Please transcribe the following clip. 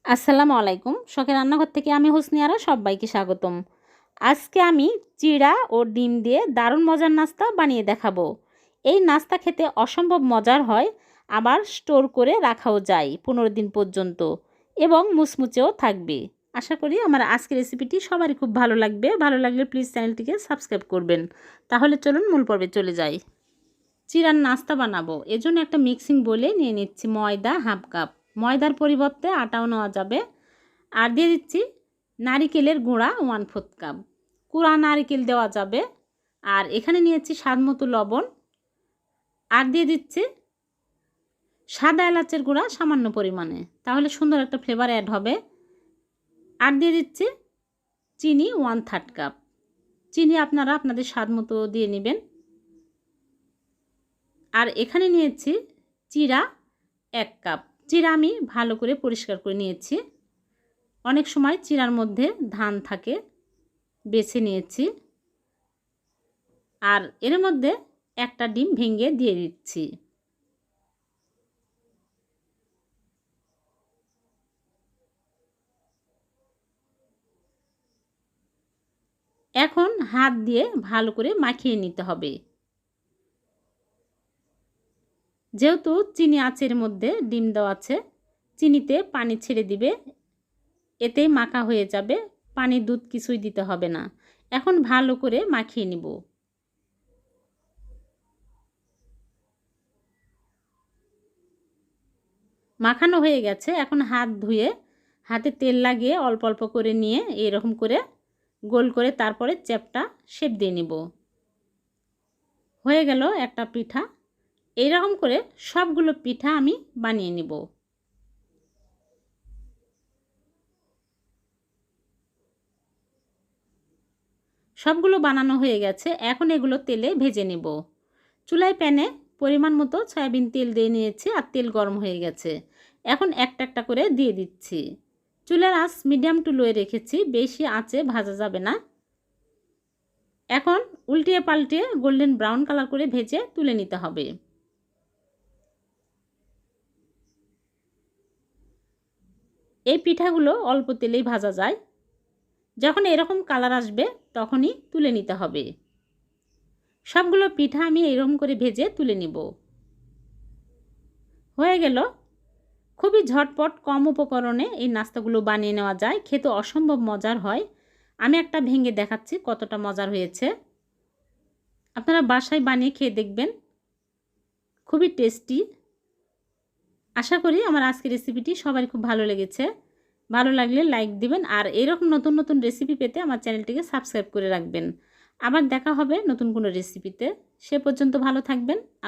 আসসালামু আলাইকুম। শখের রান্নাঘর থেকে আমি হোসনিয়ারা সবাইকে স্বাগতম। আজকে আমি চিড়া ও ডিম দিয়ে দারুণ মজার নাস্তা বানিয়ে দেখাবো। এই নাস্তা খেতে অসম্ভব মজার হয়, আবার স্টোর করে রাখাও যায় 15 দিন পর্যন্ত এবং মুচমুচেও থাকবে। আশা করি আমার আজকের রেসিপিটি সবারই খুব ভালো লাগবে। ভালো লাগলে প্লিজ চ্যানেলটিকে সাবস্ক্রাইব করবেন। তাহলে চলুন মূল পর্বে চলে যাই। চিড়ার নাস্তা বানাবো, এজন্য একটা মিক্সিং বোলে নিয়ে নিচ্ছি ময়দা হাফ কাপ। ময়দার পরিবর্তে আটাও নেওয়া যাবে। আর দিয়ে দিচ্ছি নারিকেলের গুঁড়া 1/4 কাপ। কুড়া নারিকেল দেওয়া যাবে। আর এখানে নিয়েছি স্বাদ মতো লবণ। আর দিয়ে দিচ্ছি সাদা এলাচের গুঁড়া সামান্য পরিমাণে, তাহলে সুন্দর একটা ফ্লেভার অ্যাড হবে। আর দিয়ে দিচ্ছি চিনি 1/3 কাপ। চিনি আপনারা আপনাদের স্বাদ মতো দিয়ে নেবেন। আর এখানে নিয়েছি চিড়া 1 কাপ। চিড়া আমি ভালো করে পরিষ্কার করে নিয়েছি। অনেক সময় চিড়ার মধ্যে ধান থাকে, বেছে নিয়েছি। আর এর মধ্যে একটা ডিম ভেঙে দিয়ে দিচ্ছি। এখন হাত দিয়ে ভালো করে মাখিয়ে নিতে হবে। যেহেতু চিনি আছে এর মধ্যে, ডিম দেওয়া আছে, চিনিতে পানি ছেড়ে দিবে, এতেই মাখা হয়ে যাবে। পানি দুধ কিছুই দিতে হবে না। এখন ভালো করে মাখিয়ে নিব। মাখানো হয়ে গেছে। এখন হাত ধুয়ে হাতে তেল লাগিয়ে অল্প অল্প করে নিয়ে এরকম করে গোল করে তারপরে চ্যাপটা শেপ দিয়ে নিব। হয়ে গেল একটা পিঠা। এইরকম করে সবগুলো পিঠা আমি বানিয়ে নিব। সবগুলো বানানো হয়ে গেছে। এখন এগুলো তেলে ভেজে নেব। চুলায় প্যানে পরিমাণ মতো সয়াবিন তেল দিয়ে নিয়েছি আর তেল গরম হয়ে গেছে। এখন একটা একটা করে দিয়ে দিচ্ছি। চুলার আঁচ মিডিয়াম টু লোয়ে রেখেছি, বেশি আঁচে ভাজা যাবে না। এখন উল্টিয়ে পাল্টিয়ে গোল্ডেন ব্রাউন কালার করে ভেজে তুলে নিতে হবে। এই পিঠাগুলো অল্প তেলেই ভাজা যায়। যখন এরকম কালার আসবে তখনই তুলে নিতে হবে। সবগুলো পিঠা আমি এরকম করে ভেজে তুলে নিব। হয়ে গেল। খুবই ঝটপট কম উপকরণে এই নাস্তাগুলো বানিয়ে নেওয়া যায়, খেতে অসম্ভব মজার হয়। আমি একটা ভেঙে দেখাচ্ছি কতটা মজার হয়েছে। আপনারা বাসায় বানিয়ে খেয়ে দেখবেন, খুবই টেস্টি। আশা করি আমার আজকের রেসিপিটি সবারই খুব ভালো লেগেছে। ভালো লাগলে লাইক দিবেন আর এরকম নতুন নতুন রেসিপি পেতে আমার চ্যানেলটিকে সাবস্ক্রাইব করে রাখবেন। আবার দেখা হবে নতুন কোনো রেসিপিতে। সে পর্যন্ত ভালো থাকবেন।